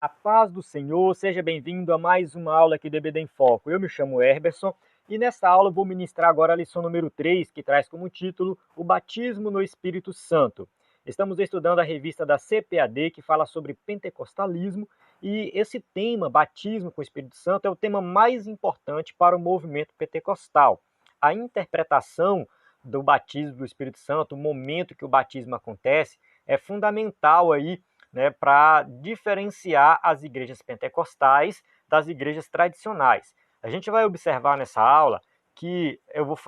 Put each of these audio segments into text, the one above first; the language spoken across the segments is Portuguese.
A paz do Senhor, seja bem-vindo a mais uma aula aqui do EBD em Foco. Eu me chamo Herberson e nesta aula eu vou ministrar agora a lição número 3, que traz como título o batismo no Espírito Santo. Estamos estudando a revista da CPAD, que fala sobre pentecostalismo, e esse tema, batismo com o Espírito Santo, é o tema mais importante para o movimento pentecostal. A interpretação do batismo do Espírito Santo, o momento que o batismo acontece, é fundamental aí, né, para diferenciar as igrejas pentecostais das igrejas tradicionais. A gente vai observar nessa aula que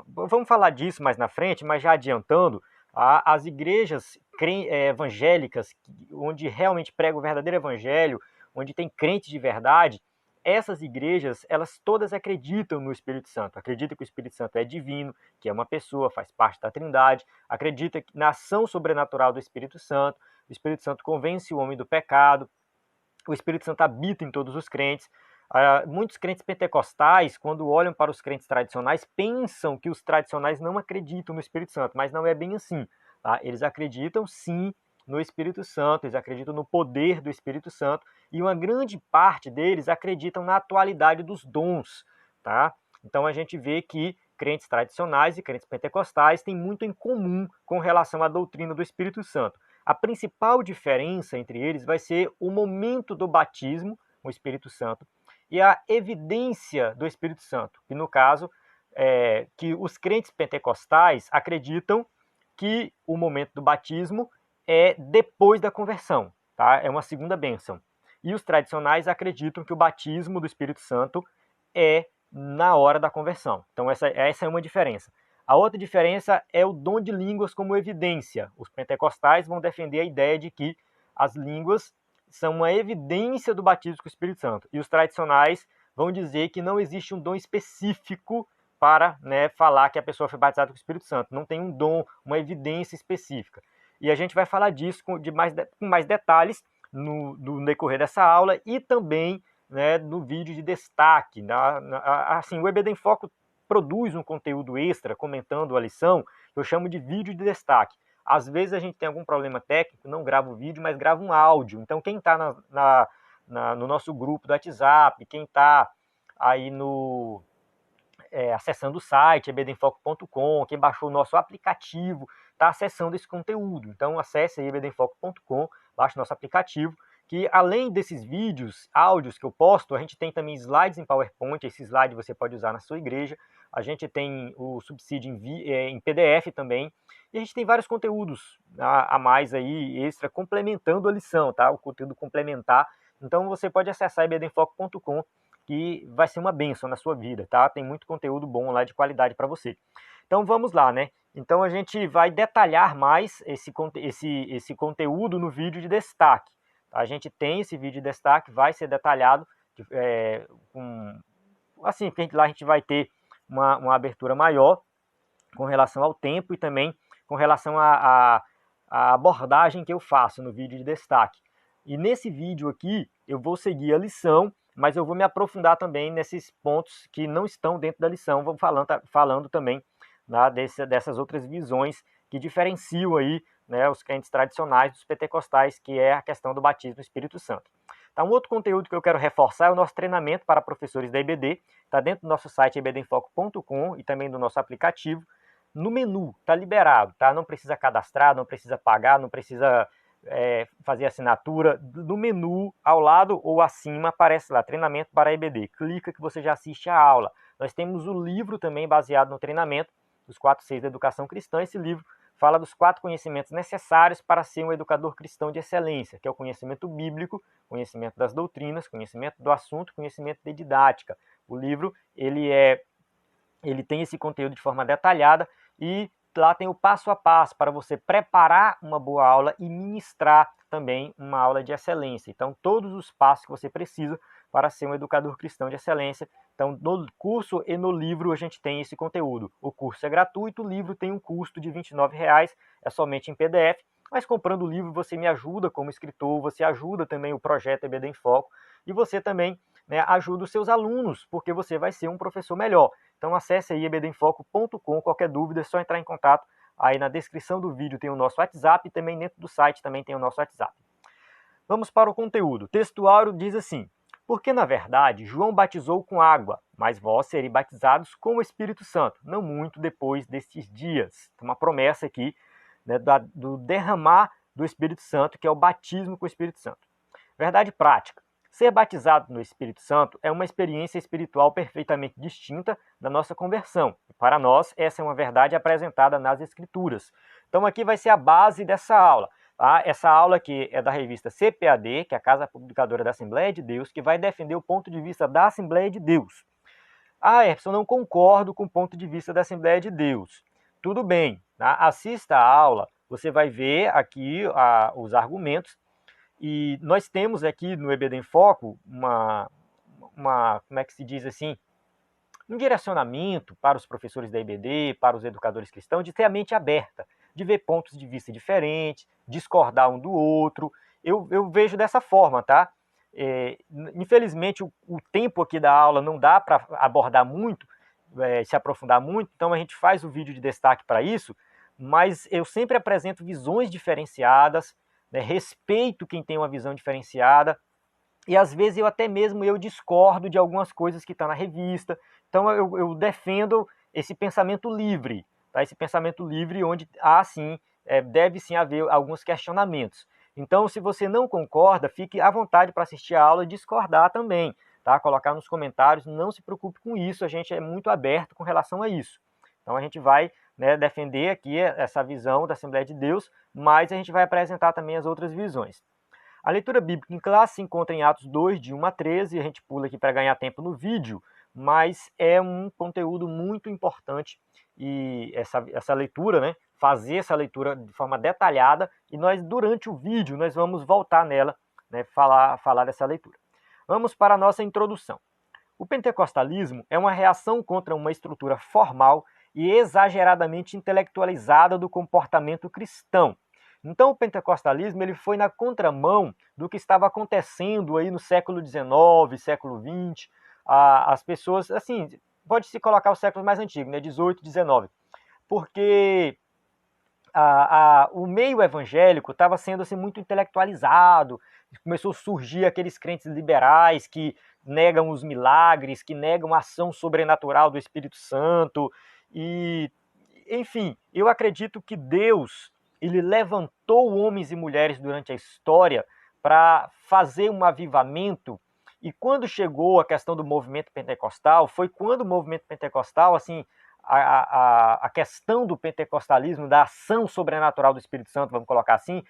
vamos falar disso mais na frente, mas já adiantando, as igrejas evangélicas, onde realmente prega o verdadeiro evangelho, onde tem crente de verdade, essas igrejas, elas todas acreditam no Espírito Santo, acreditam que o Espírito Santo é divino, que é uma pessoa, faz parte da Trindade, acredita na ação sobrenatural do Espírito Santo. O Espírito Santo convence o homem do pecado, o Espírito Santo habita em todos os crentes. Muitos crentes pentecostais, quando olham para os crentes tradicionais, pensam que os tradicionais não acreditam no Espírito Santo, mas não é bem assim. Tá? Eles acreditam sim no Espírito Santo, eles acreditam no poder do Espírito Santo, e uma grande parte deles acreditam na atualidade dos dons. Tá? Então a gente vê que crentes tradicionais e crentes pentecostais têm muito em comum com relação à doutrina do Espírito Santo. A principal diferença entre eles vai ser o momento do batismo, o Espírito Santo, e a evidência do Espírito Santo, que no caso que os crentes pentecostais acreditam que o momento do batismo é depois da conversão, tá? É uma segunda bênção. E os tradicionais acreditam que o batismo do Espírito Santo é na hora da conversão. Então essa é uma diferença. A outra diferença é o dom de línguas como evidência. Os pentecostais vão defender a ideia de que as línguas são uma evidência do batismo com o Espírito Santo. E os tradicionais vão dizer que não existe um dom específico para, né, falar que a pessoa foi batizada com o Espírito Santo. Não tem um dom, uma evidência específica. E a gente vai falar disso com mais detalhes no decorrer dessa aula e também, né, no vídeo de destaque. Assim, o EBD em Foco produz um conteúdo extra comentando a lição, eu chamo de vídeo de destaque. Às vezes a gente tem algum problema técnico, não grava o vídeo, mas grava um áudio. Então quem está no nosso grupo do WhatsApp, quem está aí acessando o site ebdenfoco.com, quem baixou o nosso aplicativo, está acessando esse conteúdo. Então acesse aí ebdenfoco.com, baixe nosso aplicativo, que além desses vídeos, áudios que eu posto, a gente tem também slides em PowerPoint. Esse slide você pode usar na sua igreja. A gente tem o subsídio em PDF também. E a gente tem vários conteúdos a mais aí, extra, complementando a lição, tá? O conteúdo complementar. Então você pode acessar ebdenfoco.com, que vai ser uma bênção na sua vida, tá? Tem muito conteúdo bom lá de qualidade para você. Então vamos lá, né? Então a gente vai detalhar mais esse conteúdo no vídeo de destaque. A gente tem esse vídeo de destaque, vai ser detalhado, assim, lá a gente vai ter uma abertura maior com relação ao tempo e também com relação à abordagem que eu faço no vídeo de destaque. E nesse vídeo aqui eu vou seguir a lição, mas eu vou me aprofundar também nesses pontos que não estão dentro da lição, vamos falando também, né, dessas outras visões que diferenciam aí, né, os crentes tradicionais dos pentecostais, que é a questão do batismo do Espírito Santo. Então, um outro conteúdo que eu quero reforçar é o nosso treinamento para professores da EBD, está dentro do nosso site ebdenfoco.com e também do nosso aplicativo. No menu, está liberado, tá? Não precisa cadastrar, não precisa pagar, não precisa fazer assinatura. No menu, ao lado ou acima, aparece lá, treinamento para EBD. Clica que você já assiste a aula. Nós temos o livro também baseado no treinamento, dos 4 Cs da educação cristã. Esse livro fala dos 4 conhecimentos necessários para ser um educador cristão de excelência, que é o conhecimento bíblico, conhecimento das doutrinas, conhecimento do assunto, conhecimento de didática. O livro, ele tem esse conteúdo de forma detalhada e lá tem o passo a passo para você preparar uma boa aula e ministrar também uma aula de excelência. Então, todos os passos que você precisa para ser um educador cristão de excelência. Então, no curso e no livro a gente tem esse conteúdo. O curso é gratuito, o livro tem um custo de R$ 29,00, é somente em PDF. Mas comprando o livro você me ajuda como escritor, você ajuda também o projeto EBD em Foco e você também, né, ajuda os seus alunos, porque você vai ser um professor melhor. Então acesse aí ebdenfoco.com, qualquer dúvida é só entrar em contato. Aí na descrição do vídeo tem o nosso WhatsApp e também dentro do site também tem o nosso WhatsApp. Vamos para o conteúdo. O textuário diz assim: porque, na verdade, João batizou com água, mas vós sereis batizados com o Espírito Santo, não muito depois destes dias. Uma promessa aqui, né, do derramar do Espírito Santo, que é o batismo com o Espírito Santo. Verdade prática. Ser batizado no Espírito Santo é uma experiência espiritual perfeitamente distinta da nossa conversão. Para nós, essa é uma verdade apresentada nas Escrituras. Então aqui vai ser a base dessa aula. Tá? Essa aula aqui é da revista CPAD, que é a Casa Publicadora da Assembleia de Deus, que vai defender o ponto de vista da Assembleia de Deus. Ah, Emerson, não concordo com o ponto de vista da Assembleia de Deus. Tudo bem, tá? Assista a aula, você vai ver aqui os argumentos. E nós temos aqui no EBD em Foco como é que se diz assim, um direcionamento para os professores da EBD, para os educadores cristãos, de ter a mente aberta, de ver pontos de vista diferentes, discordar um do outro. Eu vejo dessa forma, tá? Infelizmente, o tempo aqui da aula não dá para abordar muito, se aprofundar muito, então a gente faz o vídeo de destaque para isso, mas eu sempre apresento visões diferenciadas, né, respeito quem tem uma visão diferenciada, e às vezes até mesmo eu discordo de algumas coisas que estão na revista, então eu defendo esse pensamento livre, tá? Esse pensamento livre onde deve sim haver alguns questionamentos. Então, se você não concorda, fique à vontade para assistir a aula e discordar também, tá? Colocar nos comentários, não se preocupe com isso, a gente é muito aberto com relação a isso. Então a gente vai, né, defender aqui essa visão da Assembleia de Deus, mas a gente vai apresentar também as outras visões. A leitura bíblica em classe se encontra em Atos 2, de 1 a 13, a gente pula aqui para ganhar tempo no vídeo, mas é um conteúdo muito importante e essa leitura, né, fazer essa leitura de forma detalhada, e nós, durante o vídeo, nós vamos voltar nela, né, falar dessa leitura. Vamos para a nossa introdução. O pentecostalismo é uma reação contra uma estrutura formal e exageradamente intelectualizada do comportamento cristão. Então o pentecostalismo ele foi na contramão do que estava acontecendo aí no século XIX, século XX. As pessoas, assim, pode-se colocar os séculos mais antigos, né, 18, 19, porque o meio evangélico estava sendo assim, muito intelectualizado, começou a surgir aqueles crentes liberais que negam os milagres, que negam a ação sobrenatural do Espírito Santo, e, enfim, eu acredito que Deus ele levantou homens e mulheres durante a história para fazer um avivamento, e quando chegou a questão do movimento pentecostal, foi quando o movimento pentecostal, assim, a questão do pentecostalismo, da ação sobrenatural do Espírito Santo, vamos colocar assim,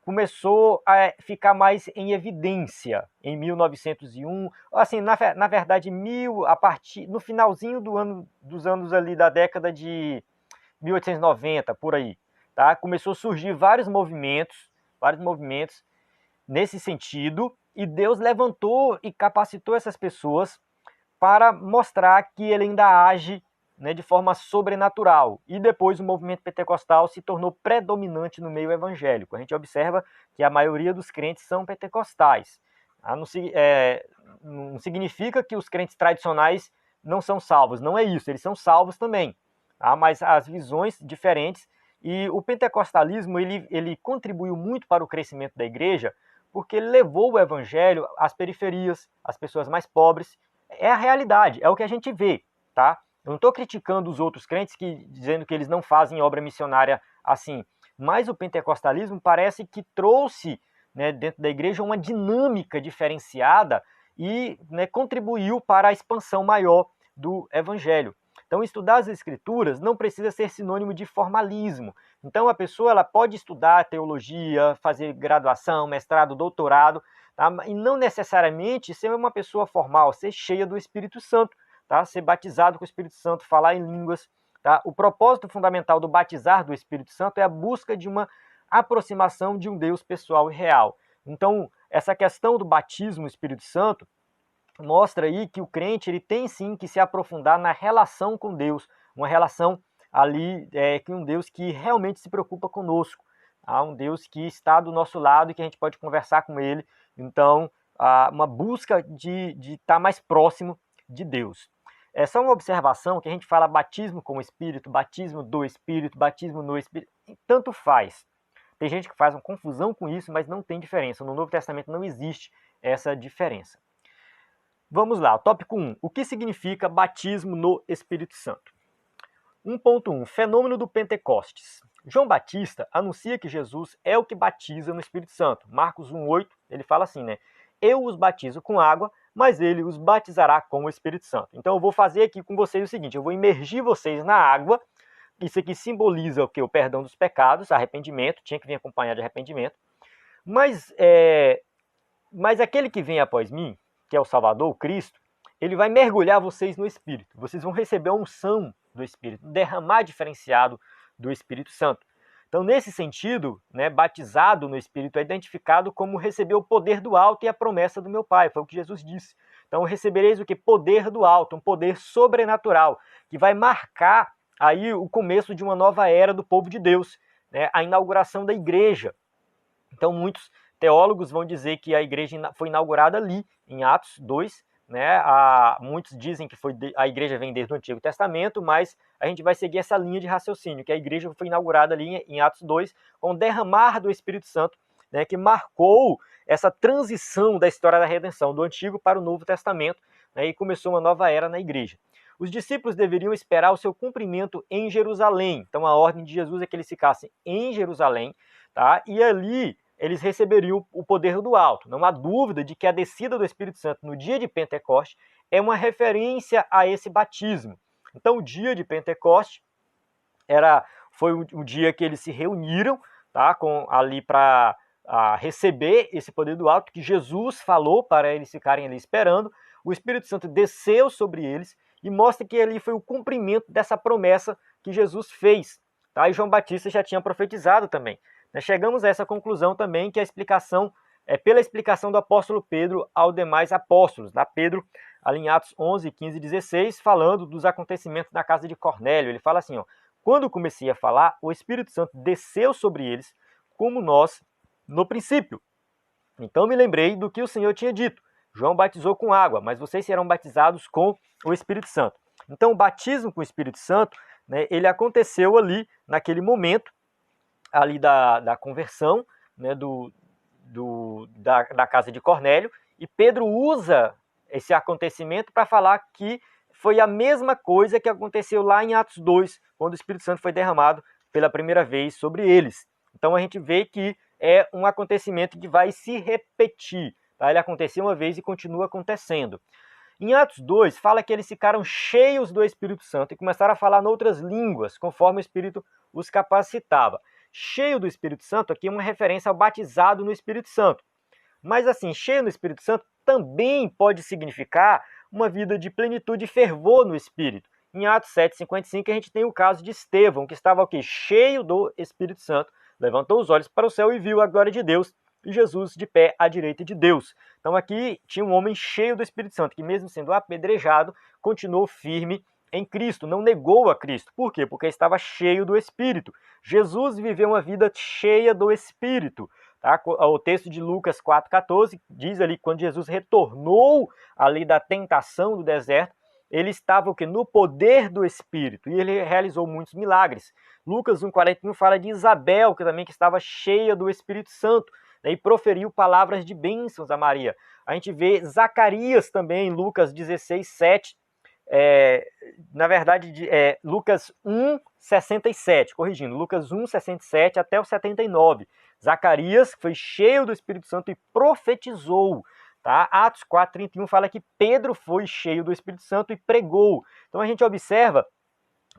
começou a ficar mais em evidência em 1901, assim, na verdade, no finalzinho dos anos ali da década de 1890, por aí, tá? Começou a surgir vários movimentos nesse sentido, e Deus levantou e capacitou essas pessoas para mostrar que ele ainda age, né, de forma sobrenatural. E depois o movimento pentecostal se tornou predominante no meio evangélico. A gente observa que a maioria dos crentes são pentecostais. Não significa que os crentes tradicionais não são salvos, não é isso, eles são salvos também. Tá? Mas as visões diferentes, e o pentecostalismo ele contribuiu muito para o crescimento da igreja, porque ele levou o evangelho às periferias, às pessoas mais pobres. É a realidade, é o que a gente vê, tá? Eu não estou criticando os outros crentes, dizendo que eles não fazem obra missionária assim, mas o pentecostalismo parece que trouxe, né, dentro da igreja uma dinâmica diferenciada e, né, contribuiu para a expansão maior do evangelho. Então, estudar as escrituras não precisa ser sinônimo de formalismo. Então, a pessoa ela pode estudar teologia, fazer graduação, mestrado, doutorado, tá? E não necessariamente ser uma pessoa formal, ser cheia do Espírito Santo, tá? Ser batizado com o Espírito Santo, falar em línguas. Tá? O propósito fundamental do batizar do Espírito Santo é a busca de uma aproximação de um Deus pessoal e real. Então, essa questão do batismo no Espírito Santo mostra aí que o crente ele tem sim que se aprofundar na relação com Deus, uma relação ali com um Deus que realmente se preocupa conosco, tá? Um Deus que está do nosso lado e que a gente pode conversar com ele. Então, uma busca de estar mais próximo de Deus. É só uma observação que a gente fala batismo com o Espírito, batismo do Espírito, batismo no Espírito, tanto faz. Tem gente que faz uma confusão com isso, mas não tem diferença. No Novo Testamento não existe essa diferença. Vamos lá, tópico 1. O que significa batismo no Espírito Santo? 1.1. Fenômeno do Pentecostes. João Batista anuncia que Jesus é o que batiza no Espírito Santo. Marcos 1,8, ele fala assim, né? Eu os batizo com água, mas ele os batizará com o Espírito Santo. Então eu vou fazer aqui com vocês o seguinte, eu vou imergir vocês na água. Isso aqui simboliza o que? O perdão dos pecados, arrependimento, tinha que vir acompanhado de arrependimento. Mas aquele que vem após mim, que é o Salvador, o Cristo, ele vai mergulhar vocês no Espírito. Vocês vão receber a unção do Espírito, um derramar diferenciado do Espírito Santo. Então, nesse sentido, né, batizado no Espírito é identificado como receber o poder do alto e a promessa do meu Pai. Foi o que Jesus disse. Então, recebereis o que? Poder do alto, um poder sobrenatural, que vai marcar aí o começo de uma nova era do povo de Deus, né, a inauguração da igreja. Então, muitos teólogos vão dizer que a igreja foi inaugurada ali, em Atos 2, né? Muitos dizem que a igreja vem desde o Antigo Testamento, mas a gente vai seguir essa linha de raciocínio, que a igreja foi inaugurada ali em Atos 2, com o derramar do Espírito Santo, né, que marcou essa transição da história da redenção, do Antigo para o Novo Testamento, né, e começou uma nova era na igreja. Os discípulos deveriam esperar o seu cumprimento em Jerusalém. Então a ordem de Jesus é que eles ficassem em Jerusalém, tá? E ali eles receberiam o poder do alto. Não há dúvida de que a descida do Espírito Santo no dia de Pentecoste é uma referência a esse batismo. Então, o dia de Pentecoste foi o dia que eles se reuniram, tá, ali para receber esse poder do alto, que Jesus falou para eles ficarem ali esperando. O Espírito Santo desceu sobre eles e mostra que ali foi o cumprimento dessa promessa que Jesus fez. Tá? E João Batista já tinha profetizado também. Chegamos a essa conclusão também, que a explicação é pela explicação do apóstolo Pedro aos demais apóstolos. Pedro, ali em Atos 11, 15 e 16, falando dos acontecimentos na casa de Cornélio. Ele fala assim, ó, quando comecei a falar, o Espírito Santo desceu sobre eles, como nós no princípio. Então me lembrei do que o Senhor tinha dito. João batizou com água, mas vocês serão batizados com o Espírito Santo. Então o batismo com o Espírito Santo, né, ele aconteceu ali, naquele momento, ali da conversão, né, da casa de Cornélio, e Pedro usa esse acontecimento para falar que foi a mesma coisa que aconteceu lá em Atos 2, quando o Espírito Santo foi derramado pela primeira vez sobre eles. Então a gente vê que é um acontecimento que vai se repetir. Tá? Ele aconteceu uma vez e continua acontecendo. Em Atos 2, fala que eles ficaram cheios do Espírito Santo e começaram a falar em outras línguas, conforme o Espírito os capacitava. Cheio do Espírito Santo aqui é uma referência ao batizado no Espírito Santo. Mas assim, cheio no Espírito Santo também pode significar uma vida de plenitude e fervor no Espírito. Em Atos 7,55 a gente tem o caso de Estevão, que estava aqui, cheio do Espírito Santo, levantou os olhos para o céu e viu a glória de Deus e Jesus de pé à direita de Deus. Então aqui tinha um homem cheio do Espírito Santo, que mesmo sendo apedrejado, continuou firme em Cristo, não negou a Cristo. Por quê? Porque estava cheio do Espírito. Jesus viveu uma vida cheia do Espírito. Tá? O texto de Lucas 4,14 diz ali que quando Jesus retornou ali da tentação do deserto, ele estava o quê? No poder do Espírito, e ele realizou muitos milagres. Lucas 1,41 fala de Isabel, que estava cheia do Espírito Santo, né, e proferiu palavras de bênçãos a Maria. A gente vê Zacarias também, em Lucas 16,7, na verdade, Lucas 1,67, corrigindo, Lucas 1,67 até o 79. Zacarias foi cheio do Espírito Santo e profetizou. Tá? Atos 4,31 fala que Pedro foi cheio do Espírito Santo e pregou. Então a gente observa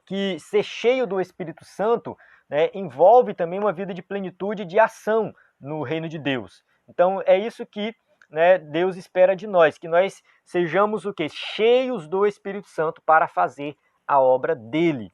que ser cheio do Espírito Santo, né, envolve também uma vida de plenitude e de ação no reino de Deus. Então é isso que, né, Deus espera de nós, que nós sejamos o quê? Cheios do Espírito Santo para fazer a obra dele.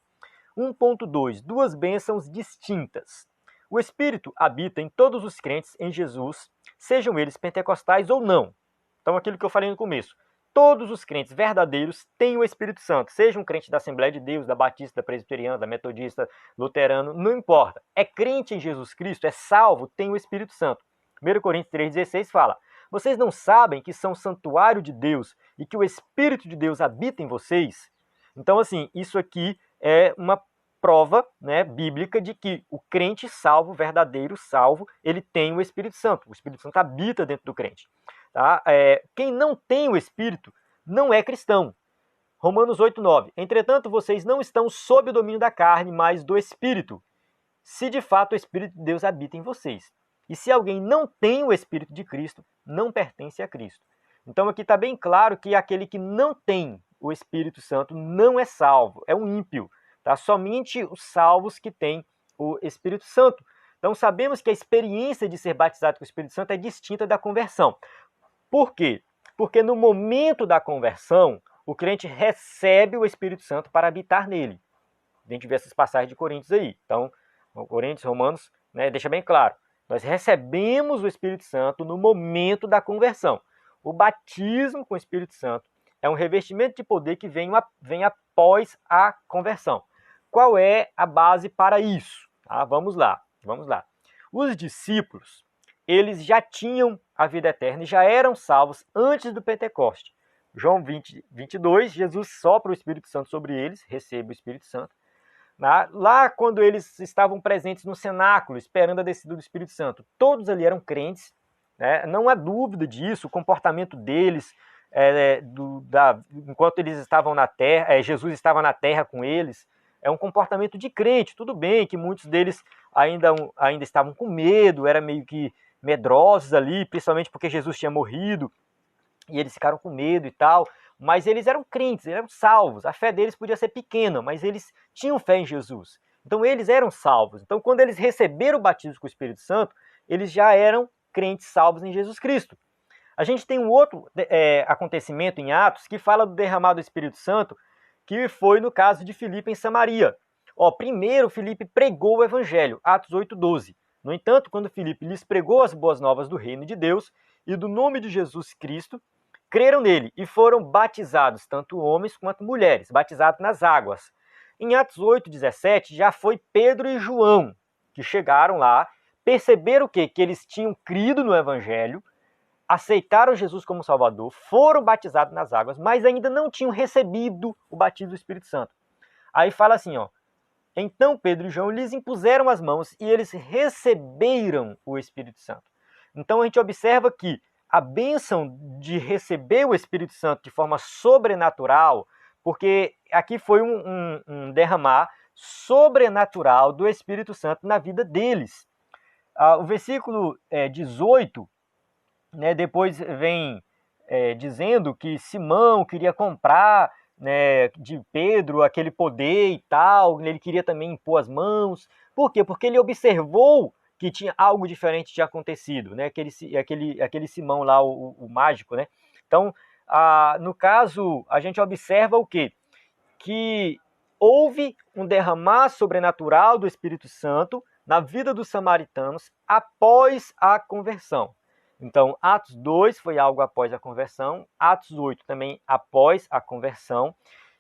1.2. Duas bênçãos distintas. O Espírito habita em todos os crentes em Jesus, sejam eles pentecostais ou não. Então aquilo que eu falei no começo. Todos os crentes verdadeiros têm o Espírito Santo, seja um crente da Assembleia de Deus, da Batista, da Presbiteriana, da Metodista, Luterano, não importa. É crente em Jesus Cristo, é salvo, tem o Espírito Santo. 1 Coríntios 3,16 fala: vocês não sabem que são santuário de Deus e que o Espírito de Deus habita em vocês? Então, assim, isso aqui é uma prova, né, bíblica de que o crente salvo, verdadeiro salvo, ele tem o Espírito Santo. O Espírito Santo habita dentro do crente. Tá? Quem não tem o Espírito não é cristão. Romanos 8:9. Entretanto, vocês não estão sob o domínio da carne, mas do Espírito, se de fato o Espírito de Deus habita em vocês. E se alguém não tem o Espírito de Cristo, não pertence a Cristo. Então aqui está bem claro que aquele que não tem o Espírito Santo não é salvo, é um ímpio. Tá? Somente os salvos que têm o Espírito Santo. Então sabemos que a experiência de ser batizado com o Espírito Santo é distinta da conversão. Por quê? Porque no momento da conversão, o crente recebe o Espírito Santo para habitar nele. A gente vê essas passagens de Coríntios aí. Então, Coríntios, Romanos, né, deixa bem claro. Nós recebemos o Espírito Santo no momento da conversão. O batismo com o Espírito Santo é um revestimento de poder que vem após a conversão. Qual é a base para isso? Tá? Vamos lá. Os discípulos, eles já tinham a vida eterna e já eram salvos antes do Pentecoste. João 20:22, Jesus sopra o Espírito Santo sobre eles, recebe o Espírito Santo. Lá quando eles estavam presentes no cenáculo, esperando a descida do Espírito Santo, todos ali eram crentes, né? Não há dúvida disso, o comportamento deles, enquanto eles estavam na terra, Jesus estava na terra com eles, é um comportamento de crente. Tudo bem que muitos deles ainda estavam com medo, eram meio que medrosos ali, principalmente porque Jesus tinha morrido, e eles ficaram com medo e tal, mas eles eram crentes, eles eram salvos. A fé deles podia ser pequena, mas eles tinham fé em Jesus. Então eles eram salvos. Então quando eles receberam o batismo com o Espírito Santo, eles já eram crentes salvos em Jesus Cristo. A gente tem um outro acontecimento em Atos que fala do derramado do Espírito Santo, que foi no caso de Filipe em Samaria. Primeiro Filipe pregou o evangelho, Atos 8:12. No entanto, quando Filipe lhes pregou as boas novas do reino de Deus e do nome de Jesus Cristo, creram nele e foram batizados, tanto homens quanto mulheres, batizados nas águas. Em Atos 8:17, já foi Pedro e João que chegaram lá, perceberam o quê? Que eles tinham crido no evangelho, aceitaram Jesus como Salvador, foram batizados nas águas, mas ainda não tinham recebido o batismo do Espírito Santo. Aí fala assim, então Pedro e João lhes impuseram as mãos e eles receberam o Espírito Santo. Então a gente observa que a bênção de receber o Espírito Santo de forma sobrenatural, porque aqui foi um derramar sobrenatural do Espírito Santo na vida deles. O versículo 18, né, depois vem dizendo que Simão queria comprar, né, de Pedro aquele poder e tal, ele queria também impor as mãos. Por quê? Porque ele observou que tinha algo diferente tinha acontecido, né? Aquele Simão lá, o mágico, né? Então, no caso, a gente observa o quê? Que houve um derramar sobrenatural do Espírito Santo na vida dos samaritanos após a conversão. Então, Atos 2 foi algo após a conversão, Atos 8 também após a conversão,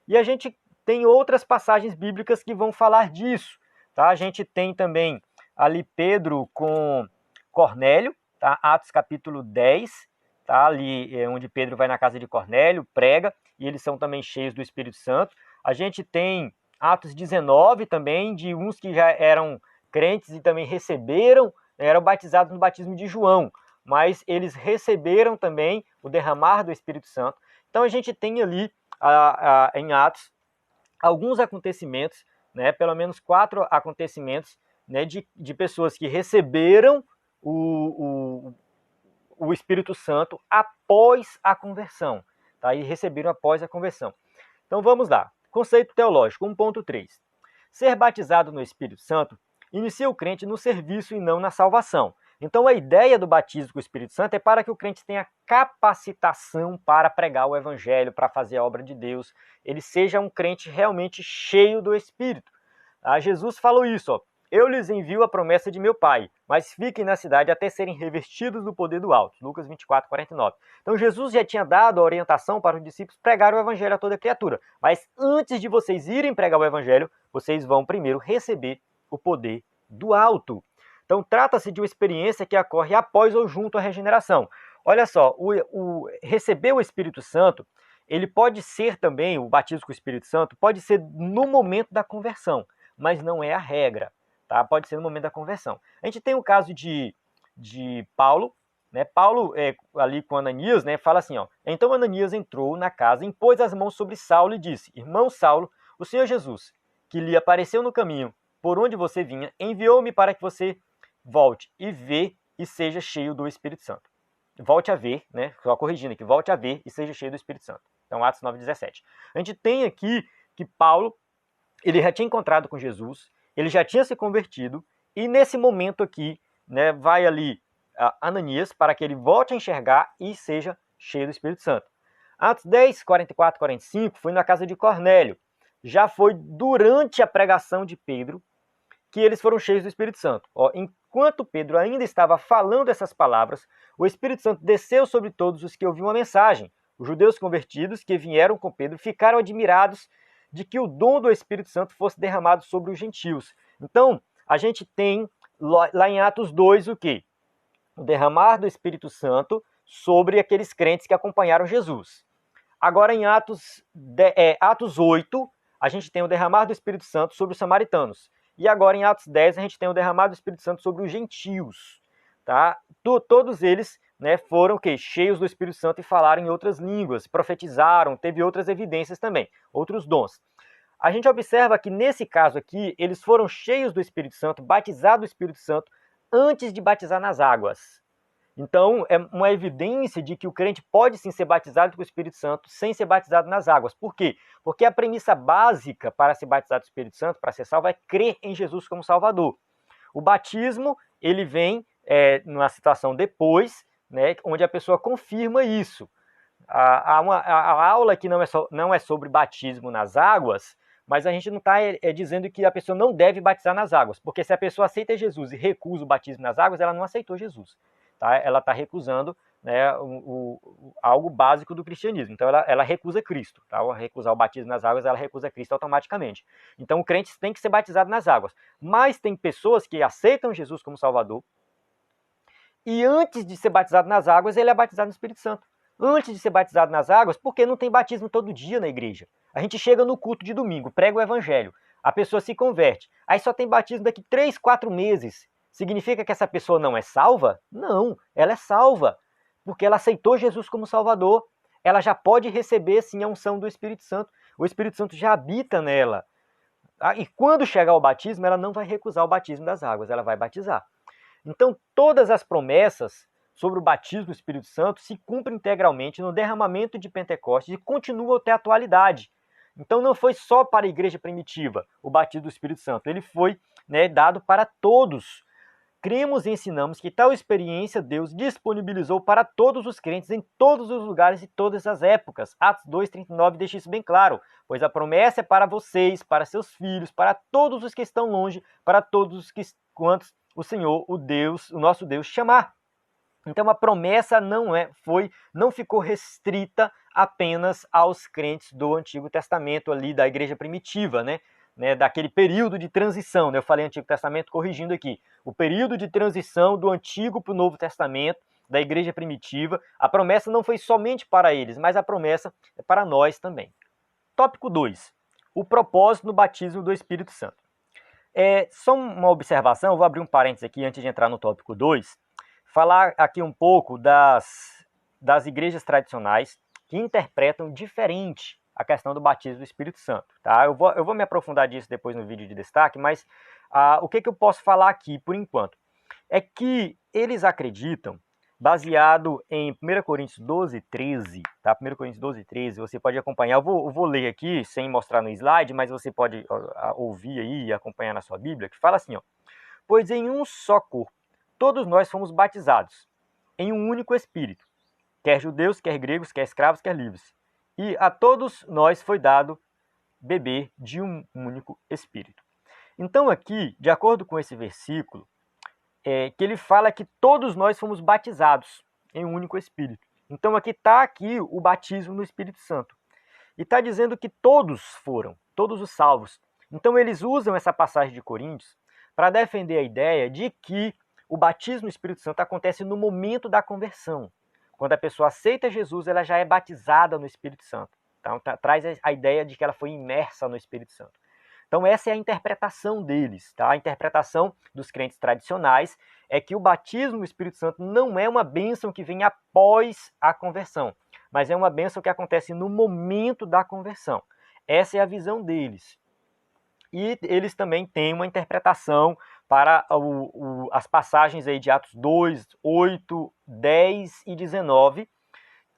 e a gente tem outras passagens bíblicas que vão falar disso, tá? A gente tem também ali Pedro com Cornélio, tá? Atos capítulo 10, tá? Ali onde Pedro vai na casa de Cornélio, prega, e eles são também cheios do Espírito Santo. A gente tem Atos 19 também, de uns que já eram crentes e também receberam, eram batizados no batismo de João, mas eles receberam também o derramar do Espírito Santo. Então a gente tem ali em Atos alguns acontecimentos, né? Pelo menos 4 acontecimentos, né, de pessoas que receberam o Espírito Santo após a conversão, tá? E receberam após a conversão. Então vamos lá. Conceito teológico 1.3. Ser batizado no Espírito Santo inicia o crente no serviço e não na salvação. Então a ideia do batismo com o Espírito Santo é para que o crente tenha capacitação para pregar o evangelho, para fazer a obra de Deus, ele seja um crente realmente cheio do Espírito. Jesus falou isso, eu lhes envio a promessa de meu Pai, mas fiquem na cidade até serem revestidos do poder do alto. Lucas 24:49. Então Jesus já tinha dado a orientação para os discípulos pregar o evangelho a toda criatura. Mas antes de vocês irem pregar o evangelho, vocês vão primeiro receber o poder do alto. Então trata-se de uma experiência que ocorre após ou junto à regeneração. Olha só, receber o Espírito Santo, ele pode ser também, o batismo com o Espírito Santo, pode ser no momento da conversão. mas não é a regra, tá? Pode ser no momento da conversão. A gente tem o caso de Paulo, né? Paulo, ali com Ananias, né, fala assim, ó, então Ananias entrou na casa, impôs as mãos sobre Saulo e disse, irmão Saulo, o Senhor Jesus, que lhe apareceu no caminho, por onde você vinha, enviou-me para que você volte e vê e seja cheio do Espírito Santo. Volte a ver, né? Só corrigindo aqui, volte a ver e seja cheio do Espírito Santo. Então, Atos 9:17. A gente tem aqui que Paulo, ele já tinha encontrado com Jesus, ele já tinha se convertido, e nesse momento aqui, né, vai ali Ananias para que ele volte a enxergar e seja cheio do Espírito Santo. Atos 10, 44, 45 foi na casa de Cornélio. Já foi durante a pregação de Pedro que eles foram cheios do Espírito Santo. Ó, enquanto Pedro ainda estava falando essas palavras, o Espírito Santo desceu sobre todos os que ouviam a mensagem. Os judeus convertidos que vieram com Pedro ficaram admirados de que o dom do Espírito Santo fosse derramado sobre os gentios. Então, a gente tem lá em Atos 2 o quê? O derramar do Espírito Santo sobre aqueles crentes que acompanharam Jesus. Agora, em Atos 8, a gente tem o derramar do Espírito Santo sobre os samaritanos. E agora, em Atos 10, a gente tem o derramar do Espírito Santo sobre os gentios. Tá? Todos eles, né, foram cheios do Espírito Santo e falaram em outras línguas, profetizaram, teve outras evidências também, outros dons. A gente observa que, nesse caso aqui, eles foram cheios do Espírito Santo, batizados do Espírito Santo, antes de batizar nas águas. Então, é uma evidência de que o crente pode sim ser batizado com o Espírito Santo sem ser batizado nas águas. Por quê? Porque a premissa básica para ser batizado do Espírito Santo, para ser salvo, é crer em Jesus como Salvador. O batismo, ele vem numa situação depois, né, onde a pessoa confirma isso. A aula aqui não é sobre batismo nas águas, mas a gente não está dizendo que a pessoa não deve batizar nas águas, porque se a pessoa aceita Jesus e recusa o batismo nas águas, ela não aceitou Jesus. Tá? Ela está recusando, né, algo básico do cristianismo. Então ela recusa Cristo. Tá? Ao recusar o batismo nas águas, ela recusa Cristo automaticamente. Então o crente tem que ser batizado nas águas. Mas tem pessoas que aceitam Jesus como Salvador e antes de ser batizado nas águas, ele é batizado no Espírito Santo. Antes de ser batizado nas águas, porque não tem batismo todo dia na igreja. A gente chega no culto de domingo, prega o evangelho, a pessoa se converte. Aí só tem batismo daqui 3, 4 meses. Significa que essa pessoa não é salva? Não, ela é salva, porque ela aceitou Jesus como Salvador. Ela já pode receber, sim, a unção do Espírito Santo. O Espírito Santo já habita nela. E quando chegar ao batismo, ela não vai recusar o batismo das águas, ela vai batizar. Então, todas as promessas sobre o batismo do Espírito Santo se cumprem integralmente no derramamento de Pentecostes e continuam até a atualidade. Então, não foi só para a igreja primitiva o batismo do Espírito Santo, ele foi, né, dado para todos. Cremos e ensinamos que tal experiência Deus disponibilizou para todos os crentes em todos os lugares e todas as épocas. Atos 2:39 deixa isso bem claro, pois a promessa é para vocês, para seus filhos, para todos os que estão longe, para todos os que quantos o Senhor, o nosso Deus chamar. Então a promessa não ficou restrita apenas aos crentes do Antigo Testamento ali da igreja primitiva, né, daquele período de transição, né? Eu falei Antigo Testamento corrigindo aqui. O período de transição do Antigo para o Novo Testamento, da igreja primitiva, a promessa não foi somente para eles, mas a promessa é para nós também. Tópico 2. O propósito no batismo do Espírito Santo. Só uma observação, eu vou abrir um parênteses aqui antes de entrar no tópico 2, falar aqui um pouco das igrejas tradicionais que interpretam diferente a questão do batismo do Espírito Santo. Tá? Eu vou me aprofundar disso depois no vídeo de destaque, mas o que eu posso falar aqui por enquanto? É que eles acreditam, baseado em 1 Coríntios 12:13, tá? 1 Coríntios 12:13, você pode acompanhar, eu vou ler aqui, sem mostrar no slide, mas você pode ouvir aí e acompanhar na sua Bíblia, que fala assim, ó, pois em um só corpo, todos nós fomos batizados, em um único Espírito, quer judeus, quer gregos, quer escravos, quer livres, e a todos nós foi dado beber de um único Espírito. Então aqui, de acordo com esse versículo, que ele fala que todos nós fomos batizados em um único Espírito. Então aqui está o batismo no Espírito Santo. E está dizendo que todos foram, todos os salvos. Então eles usam essa passagem de Coríntios para defender a ideia de que o batismo no Espírito Santo acontece no momento da conversão. Quando a pessoa aceita Jesus, ela já é batizada no Espírito Santo. Então traz a ideia de que ela foi imersa no Espírito Santo. Então essa é a interpretação deles, tá? A interpretação dos crentes tradicionais é que o batismo no Espírito Santo não é uma bênção que vem após a conversão, mas é uma bênção que acontece no momento da conversão. Essa é a visão deles. E eles também têm uma interpretação para as passagens aí de Atos 2, 8, 10 e 19,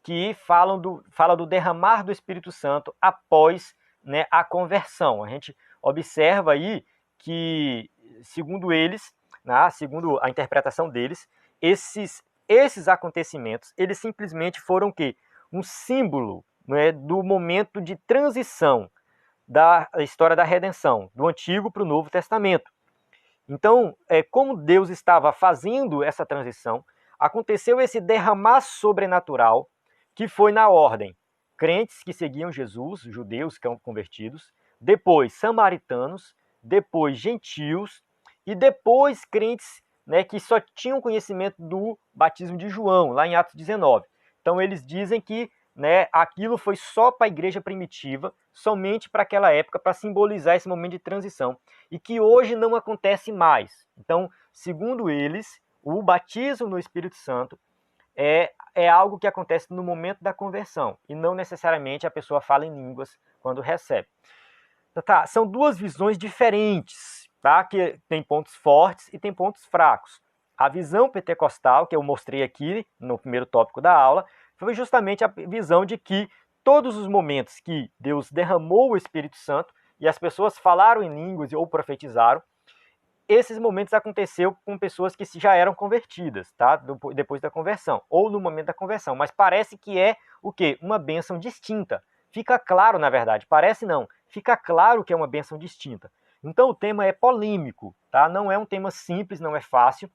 que fala do derramar do Espírito Santo após, né, a conversão. A gente observa aí que, segundo eles, né, segundo a interpretação deles, esses acontecimentos, eles simplesmente foram o quê? Um símbolo, né, do momento de transição da história da redenção, do Antigo para o Novo Testamento. Então, como Deus estava fazendo essa transição, aconteceu esse derramar sobrenatural, que foi na ordem: crentes que seguiam Jesus, judeus convertidos, depois samaritanos, depois gentios e depois crentes, né, que só tinham conhecimento do batismo de João, lá em Atos 19. Então eles dizem que, né, aquilo foi só para a igreja primitiva, somente para aquela época, para simbolizar esse momento de transição, e que hoje não acontece mais. Então, segundo eles, o batismo no Espírito Santo é algo que acontece no momento da conversão, e não necessariamente a pessoa fala em línguas quando recebe. Tá, são duas visões diferentes, tá? Que tem pontos fortes e tem pontos fracos. A visão pentecostal, que eu mostrei aqui no primeiro tópico da aula, foi justamente a visão de que todos os momentos que Deus derramou o Espírito Santo e as pessoas falaram em línguas ou profetizaram, esses momentos aconteceu com pessoas que já eram convertidas, tá? Depois da conversão, ou no momento da conversão. Mas parece que é o quê? Uma bênção distinta. Fica claro, na verdade, parece não, fica claro que é uma bênção distinta. Então o tema é polêmico, tá? Não é um tema simples, não é fácil,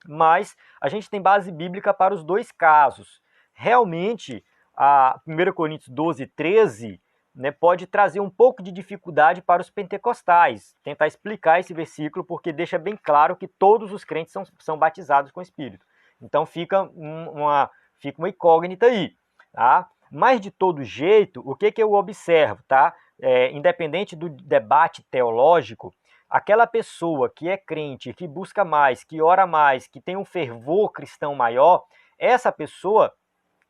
mas a gente tem base bíblica para os dois casos. Realmente, a 1 Coríntios 12, 13, né, pode trazer um pouco de dificuldade para os pentecostais, tentar explicar esse versículo, porque deixa bem claro que todos os crentes são batizados com o Espírito. Então fica uma incógnita aí, tá? Mas de todo jeito, o que eu observo, tá? Independente do debate teológico, aquela pessoa que é crente, que busca mais, que ora mais, que tem um fervor cristão maior, essa pessoa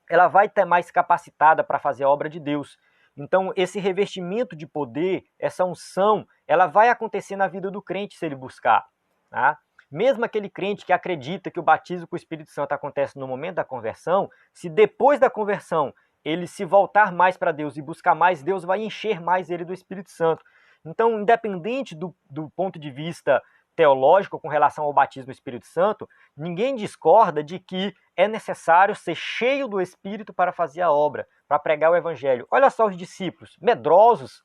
ela vai estar mais capacitada para fazer a obra de Deus. Então, esse revestimento de poder, essa unção, ela vai acontecer na vida do crente se ele buscar. Tá? Mesmo aquele crente que acredita que o batismo com o Espírito Santo acontece no momento da conversão, se depois da conversão ele se voltar mais para Deus e buscar mais, Deus vai encher mais ele do Espírito Santo. Então, independente do ponto de vista teológico com relação ao batismo do Espírito Santo, ninguém discorda de que é necessário ser cheio do Espírito para fazer a obra, para pregar o Evangelho. Olha só os discípulos, medrosos,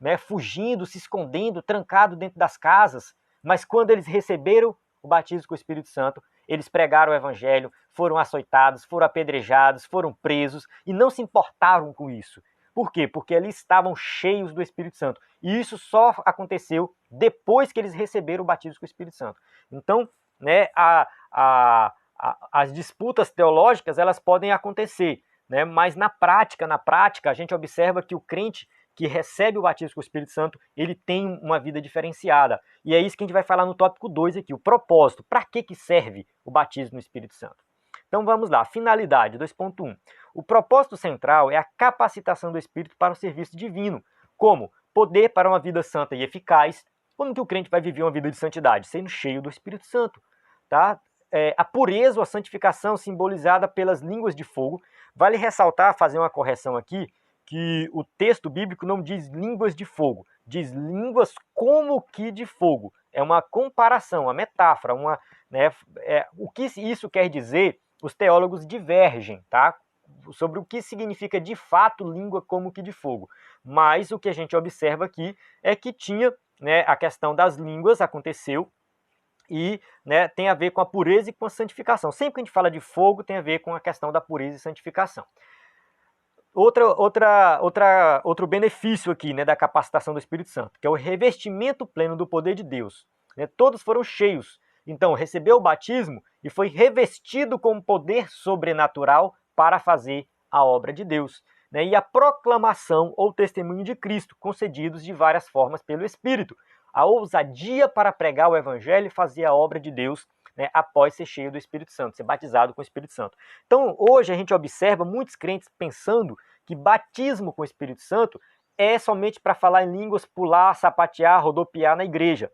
né, fugindo, se escondendo, trancados dentro das casas, mas quando eles receberam o batismo com o Espírito Santo, eles pregaram o Evangelho, foram açoitados, foram apedrejados, foram presos e não se importaram com isso. Por quê? Porque eles estavam cheios do Espírito Santo. E isso só aconteceu depois que eles receberam o batismo com o Espírito Santo. Então, né, as disputas teológicas elas podem acontecer, né, mas na prática, a gente observa que o crente que recebe o batismo com o Espírito Santo, ele tem uma vida diferenciada. E é isso que a gente vai falar no tópico 2 aqui, o propósito. Para que serve o batismo no Espírito Santo? Então vamos lá, finalidade 2.1. O propósito central é a capacitação do Espírito para o serviço divino, como poder para uma vida santa e eficaz. Como que o crente vai viver uma vida de santidade? Sendo cheio do Espírito Santo. Tá? A pureza ou a santificação simbolizada pelas línguas de fogo. Vale ressaltar, fazer uma correção aqui, que o texto bíblico não diz línguas de fogo, diz línguas como que de fogo. É uma comparação, uma metáfora, o que isso quer dizer, os teólogos divergem, tá? Sobre o que significa de fato língua como que de fogo. Mas o que a gente observa aqui é que tinha, né, a questão das línguas aconteceu e, né, tem a ver com a pureza e com a santificação. Sempre que a gente fala de fogo tem a ver com a questão da pureza e santificação. Outro benefício aqui, né, da capacitação do Espírito Santo, que é o revestimento pleno do poder de Deus. Né? Todos foram cheios. Então, recebeu o batismo e foi revestido com poder sobrenatural para fazer a obra de Deus. né, e a proclamação ou testemunho de Cristo, concedidos de várias formas pelo Espírito. A ousadia para pregar o Evangelho e fazer a obra de Deus, né, após ser cheio do Espírito Santo, ser batizado com o Espírito Santo. Então, hoje a gente observa muitos crentes pensando que batismo com o Espírito Santo é somente para falar em línguas, pular, sapatear, rodopiar na igreja.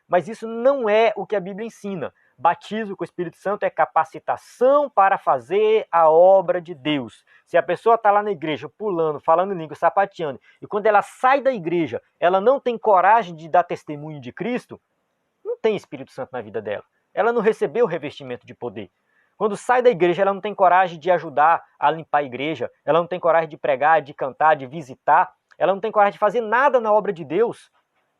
Mas isso não é o que a Bíblia ensina. Batismo com o Espírito Santo é capacitação para fazer a obra de Deus. Se a pessoa está lá na igreja pulando, falando em língua, sapateando, e quando ela sai da igreja, ela não tem coragem de dar testemunho de Cristo, não tem Espírito Santo na vida dela. Ela não recebeu o revestimento de poder. Quando sai da igreja, ela não tem coragem de ajudar a limpar a igreja, ela não tem coragem de pregar, de cantar, de visitar, ela não tem coragem de fazer nada na obra de Deus.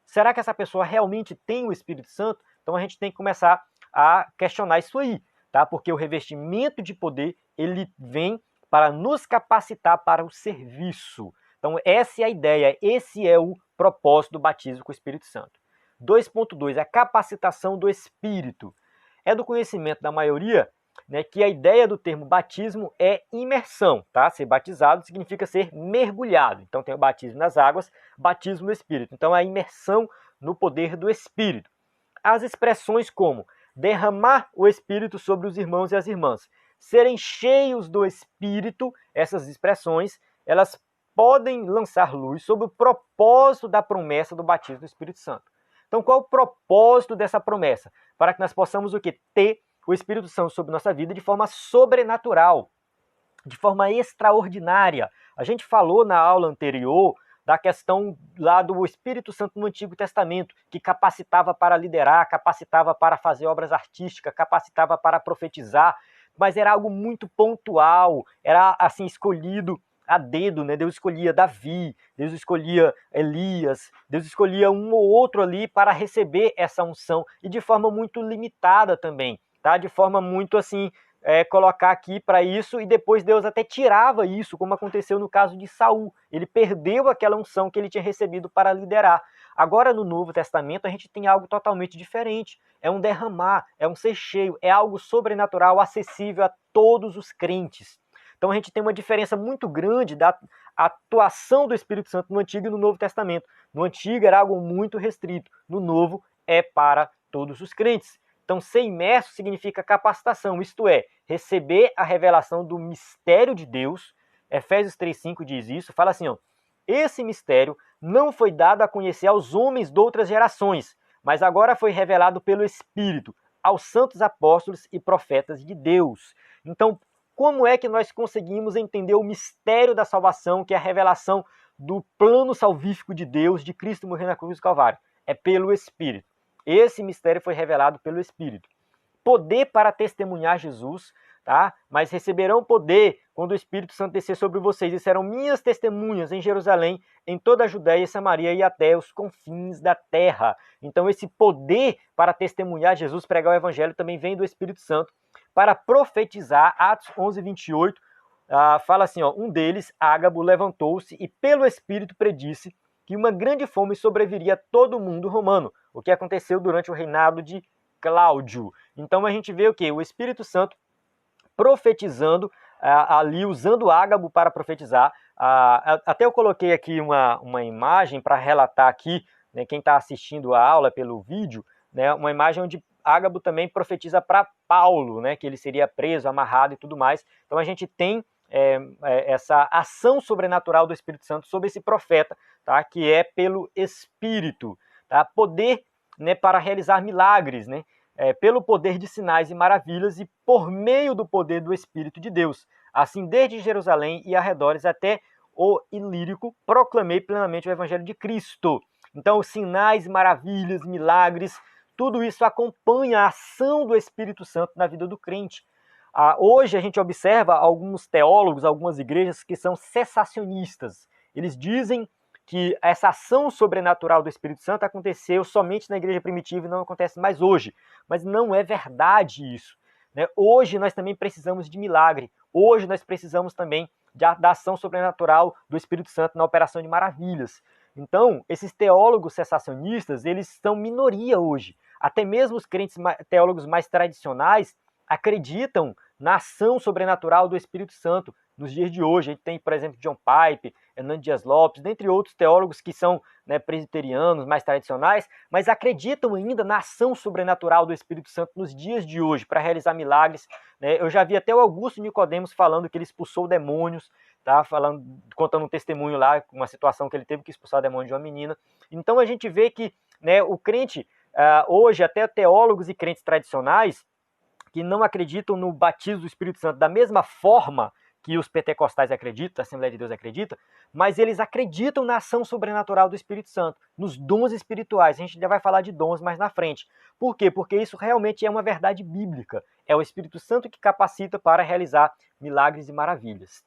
Será que essa pessoa realmente tem o Espírito Santo? Então a gente tem que começar a questionar isso aí, tá? Porque o revestimento de poder, ele vem para nos capacitar para o serviço. Então essa é a ideia, esse é o propósito do batismo com o Espírito Santo. 2.2, a capacitação do Espírito. É do conhecimento da maioria, né, que a ideia do termo batismo é imersão, tá? Ser batizado significa ser mergulhado. Então tem o batismo nas águas, batismo no Espírito. Então é a imersão no poder do Espírito. As expressões como derramar o Espírito sobre os irmãos e as irmãs, serem cheios do Espírito, essas expressões, elas podem lançar luz sobre o propósito da promessa do batismo do Espírito Santo. Então qual é o propósito dessa promessa? Para que nós possamos o quê? Ter o Espírito Santo sobre nossa vida de forma sobrenatural, de forma extraordinária. A gente falou na aula anterior da questão lá do Espírito Santo no Antigo Testamento, que capacitava para liderar, capacitava para fazer obras artísticas, capacitava para profetizar, mas era algo muito pontual, era assim escolhido a dedo, né? Deus escolhia Davi, Deus escolhia Elias, Deus escolhia um ou outro ali para receber essa unção, e de forma muito limitada também, tá? De forma muito assim, colocar aqui para isso, e depois Deus até tirava isso, como aconteceu no caso de Saul. Ele perdeu aquela unção que ele tinha recebido para liderar. Agora no Novo Testamento a gente tem algo totalmente diferente. É um derramar, é um ser cheio, é algo sobrenatural, acessível a todos os crentes. Então a gente tem uma diferença muito grande da atuação do Espírito Santo no Antigo e no Novo Testamento. No Antigo era algo muito restrito, no Novo é para todos os crentes. Então ser imerso significa capacitação, isto é, receber a revelação do mistério de Deus. Efésios 3,5 diz isso, fala assim, ó, esse mistério não foi dado a conhecer aos homens de outras gerações, mas agora foi revelado pelo Espírito aos santos apóstolos e profetas de Deus. Então, como é que nós conseguimos entender o mistério da salvação, que é a revelação do plano salvífico de Deus, de Cristo morrer na cruz do Calvário? É pelo Espírito. Esse mistério foi revelado pelo Espírito. Poder para testemunhar Jesus, tá? Mas receberão poder quando o Espírito Santo descer sobre vocês, e serão minhas testemunhas em Jerusalém, em toda a Judéia e Samaria e até os confins da terra. Então esse poder para testemunhar Jesus, pregar o Evangelho, também vem do Espírito Santo. Para profetizar, Atos 11:28, fala assim, ó, um deles, Ágabo, levantou-se e pelo Espírito predisse que uma grande fome sobreviria a todo o mundo romano, o que aconteceu durante o reinado de Cláudio. Então a gente vê o quê? O Espírito Santo profetizando, ali usando Ágabo para profetizar. Até eu coloquei aqui uma imagem para relatar aqui, né, quem está assistindo a aula pelo vídeo, né, uma imagem onde Ágabo também profetiza para Paulo, né, que ele seria preso, amarrado e tudo mais. Então a gente tem essa ação sobrenatural do Espírito Santo sobre esse profeta, tá, que é pelo Espírito, tá, poder, né, para realizar milagres, né, pelo poder de sinais e maravilhas e por meio do poder do Espírito de Deus. Assim, desde Jerusalém e arredores até o Ilírico, proclamei plenamente o Evangelho de Cristo. Então, sinais, maravilhas, milagres, tudo isso acompanha a ação do Espírito Santo na vida do crente. Hoje a gente observa alguns teólogos, algumas igrejas que são cessacionistas. Eles dizem que essa ação sobrenatural do Espírito Santo aconteceu somente na igreja primitiva e não acontece mais hoje. Mas não é verdade isso, né? Hoje nós também precisamos de milagre. Hoje nós precisamos também da ação sobrenatural do Espírito Santo na operação de maravilhas. Então, esses teólogos cessacionistas, eles são minoria hoje. Até mesmo os crentes teólogos mais tradicionais acreditam na ação sobrenatural do Espírito Santo nos dias de hoje. A gente tem, por exemplo, John Piper, Hernando Dias Lopes, dentre outros teólogos que são, né, presbiterianos, mais tradicionais, mas acreditam ainda na ação sobrenatural do Espírito Santo nos dias de hoje para realizar milagres, né? Eu já vi até o Augusto Nicodemos falando que ele expulsou demônios, tá? Contando um testemunho lá, uma situação que ele teve que expulsar demônio de uma menina. Então a gente vê que, né, o crente, hoje, até teólogos e crentes tradicionais, que não acreditam no batismo do Espírito Santo da mesma forma que os pentecostais acreditam, a Assembleia de Deus acredita, mas eles acreditam na ação sobrenatural do Espírito Santo, nos dons espirituais. A gente já vai falar de dons mais na frente. Por quê? Porque isso realmente é uma verdade bíblica. É o Espírito Santo que capacita para realizar milagres e maravilhas.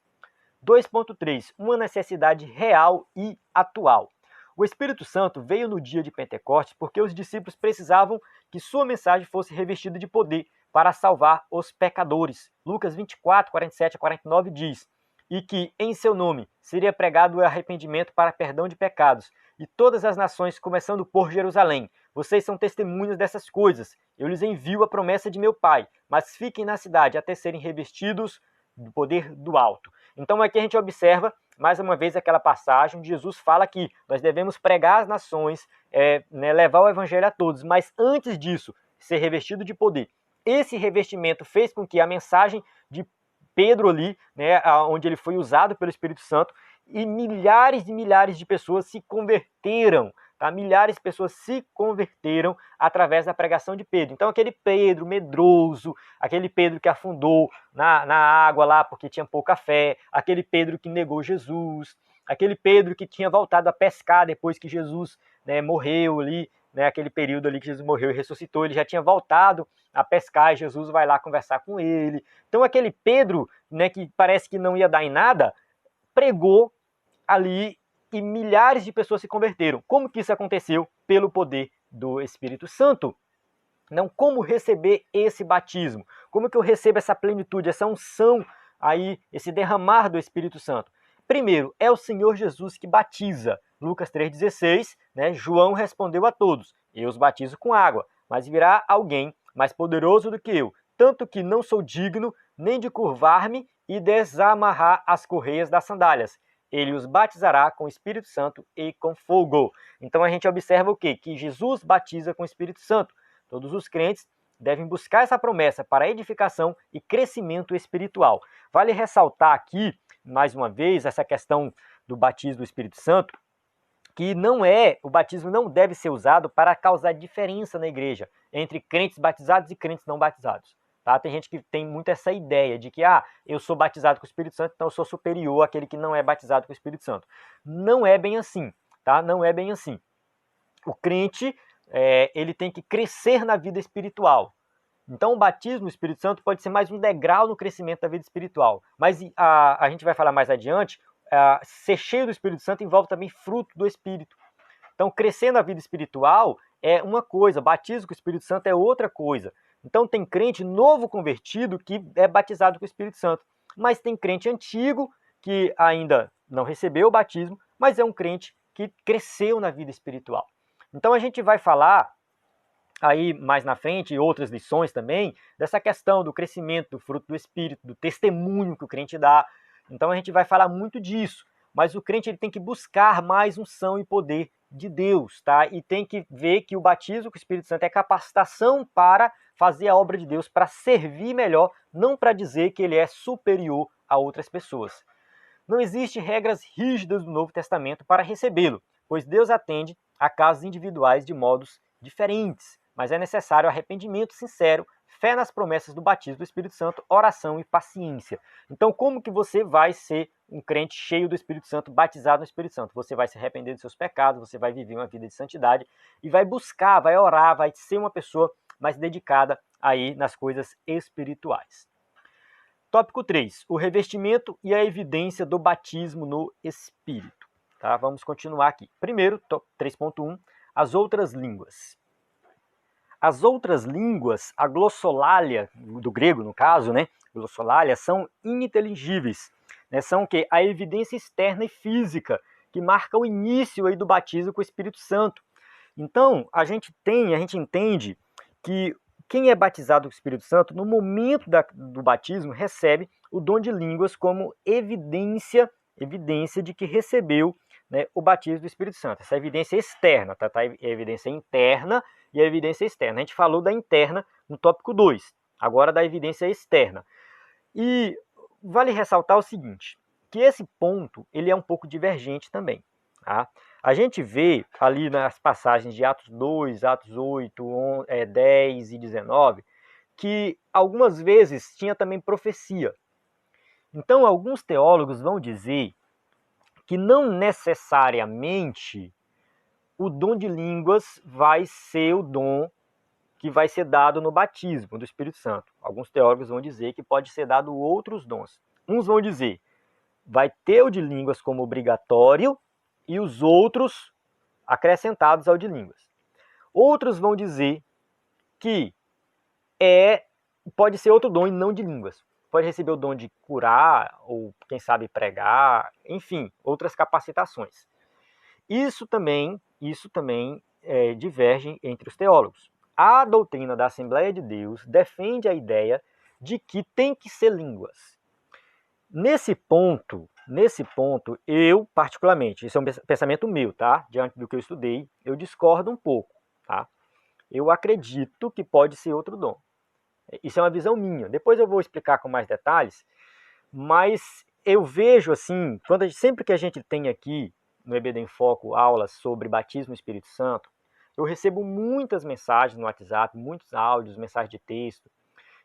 2.3. Uma necessidade real e atual. O Espírito Santo veio no dia de Pentecostes porque os discípulos precisavam que sua mensagem fosse revestida de poder para salvar os pecadores. Lucas 24, 47 a 49 diz: e que em seu nome seria pregado o arrependimento para perdão de pecados, e todas as nações, começando por Jerusalém. Vocês são testemunhas dessas coisas. Eu lhes envio a promessa de meu Pai, mas fiquem na cidade até serem revestidos do poder do alto. Então aqui a gente observa, mais uma vez, aquela passagem onde Jesus fala que nós devemos pregar às nações, levar o evangelho a todos, mas antes disso, ser revestido de poder. Esse revestimento fez com que a mensagem de Pedro ali, né, onde ele foi usado pelo Espírito Santo, e milhares e milhares de pessoas se converteram, tá? Milhares de pessoas se converteram através da pregação de Pedro. Então aquele Pedro medroso, aquele Pedro que afundou na água lá porque tinha pouca fé, aquele Pedro que negou Jesus, aquele Pedro que tinha voltado a pescar depois que Jesus, né, morreu ali, né, aquele período ali que Jesus morreu e ressuscitou, ele já tinha voltado a pescar e Jesus vai lá conversar com ele. Então aquele Pedro, né, que parece que não ia dar em nada, pregou ali e milhares de pessoas se converteram. Como que isso aconteceu? Pelo poder do Espírito Santo. Não, como receber esse batismo? Como que eu recebo essa plenitude, essa unção aí, esse derramar do Espírito Santo? Primeiro, é o Senhor Jesus que batiza. Lucas 3,16, né? João respondeu a todos: eu os batizo com água, mas virá alguém mais poderoso do que eu, tanto que não sou digno nem de curvar-me e desamarrar as correias das sandálias. Ele os batizará com o Espírito Santo e com fogo. Então a gente observa o quê? Que Jesus batiza com o Espírito Santo. Todos os crentes devem buscar essa promessa para edificação e crescimento espiritual. Vale ressaltar aqui, mais uma vez, essa questão do batismo do Espírito Santo, que o batismo não deve ser usado para causar diferença na igreja entre crentes batizados e crentes não batizados. Tá? Tem gente que tem muito essa ideia de que eu sou batizado com o Espírito Santo, então eu sou superior àquele que não é batizado com o Espírito Santo. Não é bem assim, tá? Não é bem assim. O crente, ele tem que crescer na vida espiritual. Então o batismo no Espírito Santo pode ser mais um degrau no crescimento da vida espiritual. Mas a gente vai falar mais adiante, ser cheio do Espírito Santo envolve também fruto do Espírito. Então crescer na vida espiritual é uma coisa, batismo com o Espírito Santo é outra coisa. Então tem crente novo convertido que é batizado com o Espírito Santo. Mas tem crente antigo que ainda não recebeu o batismo, mas é um crente que cresceu na vida espiritual. Então a gente vai falar aí mais na frente, outras lições também, dessa questão do crescimento, do fruto do Espírito, do testemunho que o crente dá. Então a gente vai falar muito disso. Mas o crente ele tem que buscar mais unção e poder de Deus, tá? E tem que ver que o batismo com o Espírito Santo é capacitação para fazer a obra de Deus, para servir melhor, não para dizer que ele é superior a outras pessoas. Não existem regras rígidas do Novo Testamento para recebê-lo, pois Deus atende a casos individuais de modos diferentes, mas é necessário arrependimento sincero, fé nas promessas do batismo do Espírito Santo, oração e paciência. Então, como que você vai ser um crente cheio do Espírito Santo, batizado no Espírito Santo? Você vai se arrepender dos seus pecados, você vai viver uma vida de santidade e vai buscar, vai orar, vai ser uma pessoa mais dedicada aí nas coisas espirituais. Tópico 3. O revestimento e a evidência do batismo no Espírito. Tá? Vamos continuar aqui. Primeiro, 3.1, as outras línguas. As outras línguas, a glossolalia, do grego no caso, né? Glossolalia, são ininteligíveis. Né? São o quê? A evidência externa e física que marca o início aí do batismo com o Espírito Santo. Então, a gente entende que quem é batizado com o Espírito Santo, no momento do batismo, recebe o dom de línguas como evidência de que recebeu, né, o batismo do Espírito Santo. Essa evidência externa, tá? A evidência interna e a evidência externa. A gente falou da interna no tópico 2, agora da evidência externa. E vale ressaltar o seguinte, que esse ponto ele é um pouco divergente também. Tá? A gente vê ali nas passagens de Atos 2, Atos 8, 10 e 19, que algumas vezes tinha também profecia. Então, alguns teólogos vão dizer que não necessariamente o dom de línguas vai ser o dom que vai ser dado no batismo do Espírito Santo. Alguns teólogos vão dizer que pode ser dado outros dons. Uns vão dizer, vai ter o de línguas como obrigatório e os outros acrescentados ao de línguas. Outros vão dizer que pode ser outro dom e não de línguas. Pode receber o dom de curar, ou quem sabe pregar, enfim, outras capacitações. Isso também diverge entre os teólogos. A doutrina da Assembleia de Deus defende a ideia de que tem que ser línguas. Nesse ponto, eu particularmente, isso é um pensamento meu, tá? Diante do que eu estudei, eu discordo um pouco, tá? Eu acredito que pode ser outro dom. Isso é uma visão minha. Depois eu vou explicar com mais detalhes, mas eu vejo assim, sempre que a gente tem aqui no EBD em Foco aulas sobre batismo no Espírito Santo, eu recebo muitas mensagens no WhatsApp, muitos áudios, mensagens de texto,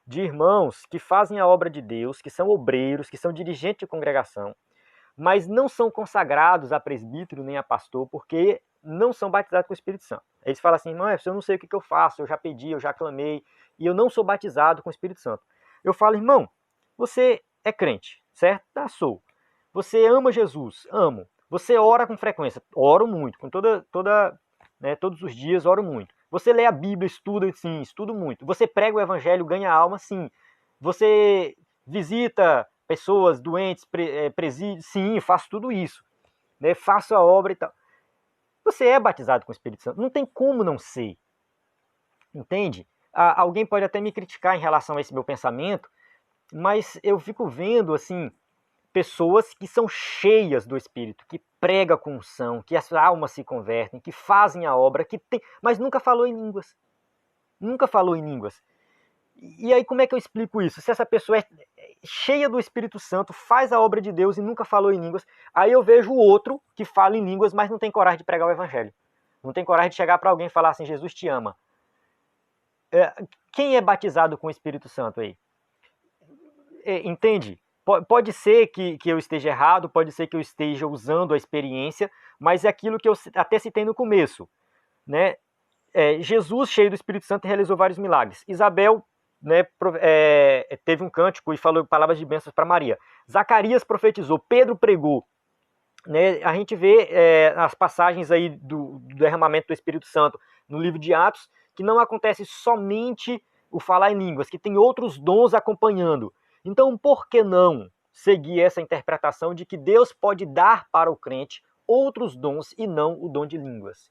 de irmãos que fazem a obra de Deus, que são obreiros, que são dirigentes de congregação, mas não são consagrados a presbítero nem a pastor, porque não são batizados com o Espírito Santo. Eles falam assim, não, eu não sei o que eu faço, eu já pedi, eu já clamei, e eu não sou batizado com o Espírito Santo. Eu falo, irmão, você é crente, certo? Sou. Você ama Jesus? Amo. Você ora com frequência? Oro muito, com todos os dias oro muito. Você lê a Bíblia, estuda? Sim, estudo muito. Você prega o Evangelho, ganha alma? Sim. Você visita pessoas doentes, presídios? Sim, faço tudo isso. Né? Faço a obra e tal. Você é batizado com o Espírito Santo. Não tem como não ser. Entende? Alguém pode até me criticar em relação a esse meu pensamento, mas eu fico vendo, assim, pessoas que são cheias do Espírito, que pregam com unção, que as almas se convertem, que fazem a obra, mas nunca falou em línguas. Nunca falou em línguas. E aí como é que eu explico isso? Se essa pessoa é cheia do Espírito Santo, faz a obra de Deus e nunca falou em línguas, aí eu vejo o outro que fala em línguas, mas não tem coragem de pregar o Evangelho. Não tem coragem de chegar para alguém e falar assim, Jesus te ama. Quem é batizado com o Espírito Santo aí? Entende? Pode ser que eu esteja errado, pode ser que eu esteja usando a experiência, mas é aquilo que eu até citei no começo. Né? Jesus, cheio do Espírito Santo, realizou vários milagres. Isabel, né, teve um cântico e falou palavras de bênçãos para Maria. Zacarias profetizou, Pedro pregou. Né? A gente vê as passagens aí do derramamento do Espírito Santo no livro de Atos, que não acontece somente o falar em línguas, que tem outros dons acompanhando. Então, por que não seguir essa interpretação de que Deus pode dar para o crente outros dons e não o dom de línguas?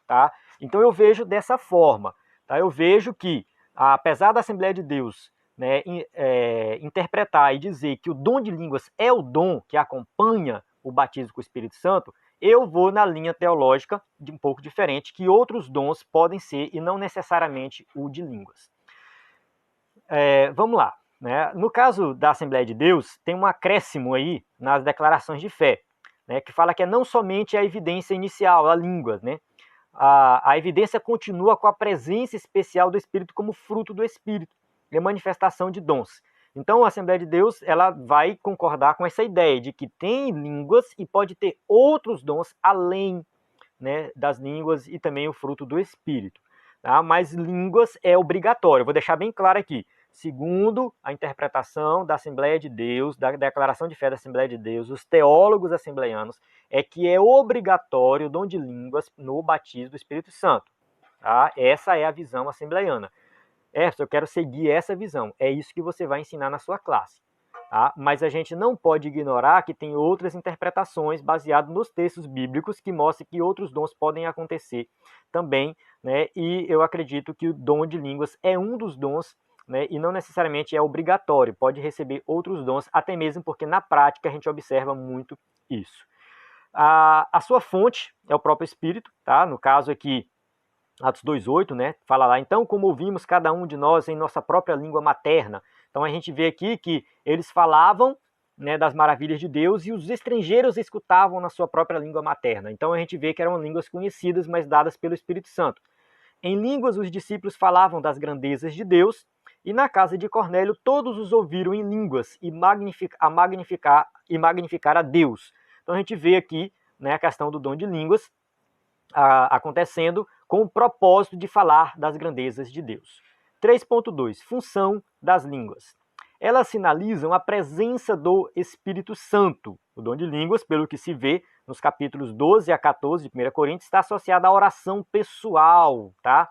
Tá? Então eu vejo dessa forma. Tá? Eu vejo que, apesar da Assembleia de Deus, né, interpretar e dizer que o dom de línguas é o dom que acompanha o batismo com o Espírito Santo, eu vou na linha teológica de um pouco diferente, que outros dons podem ser e não necessariamente o de línguas. Vamos lá. Né? No caso da Assembleia de Deus, tem um acréscimo aí nas declarações de fé, né, que fala que é não somente a evidência inicial, a língua, né? A evidência continua com a presença especial do Espírito como fruto do Espírito, e a manifestação de dons. Então, a Assembleia de Deus ela vai concordar com essa ideia de que tem línguas e pode ter outros dons além, né, das línguas e também o fruto do Espírito. Tá? Mas línguas é obrigatório. Vou deixar bem claro aqui. Segundo a interpretação da Assembleia de Deus, da Declaração de Fé da Assembleia de Deus, os teólogos assembleianos, é que é obrigatório o dom de línguas no batismo do Espírito Santo. Tá? Essa é a visão assembleiana. Eu quero seguir essa visão. É isso que você vai ensinar na sua classe. Tá? Mas a gente não pode ignorar que tem outras interpretações baseadas nos textos bíblicos que mostram que outros dons podem acontecer também. Né? E eu acredito que o dom de línguas é um dos dons né, e não necessariamente é obrigatório, pode receber outros dons, até mesmo porque na prática a gente observa muito isso. A sua fonte é o próprio Espírito, tá? No caso aqui, Atos 2:8, né? Fala lá, então, como ouvimos cada um de nós em nossa própria língua materna. Então a gente vê aqui que eles falavam, né, das maravilhas de Deus e os estrangeiros escutavam na sua própria língua materna. Então a gente vê que eram línguas conhecidas, mas dadas pelo Espírito Santo. Em línguas os discípulos falavam das grandezas de Deus, e na casa de Cornélio todos os ouviram em línguas e magnificar a Deus. Então a gente vê aqui, né, a questão do dom de línguas acontecendo com o propósito de falar das grandezas de Deus. 3.2. Função das línguas. Elas sinalizam a presença do Espírito Santo. O dom de línguas, pelo que se vê nos capítulos 12 a 14 de 1 Coríntios, está associado à oração pessoal, tá?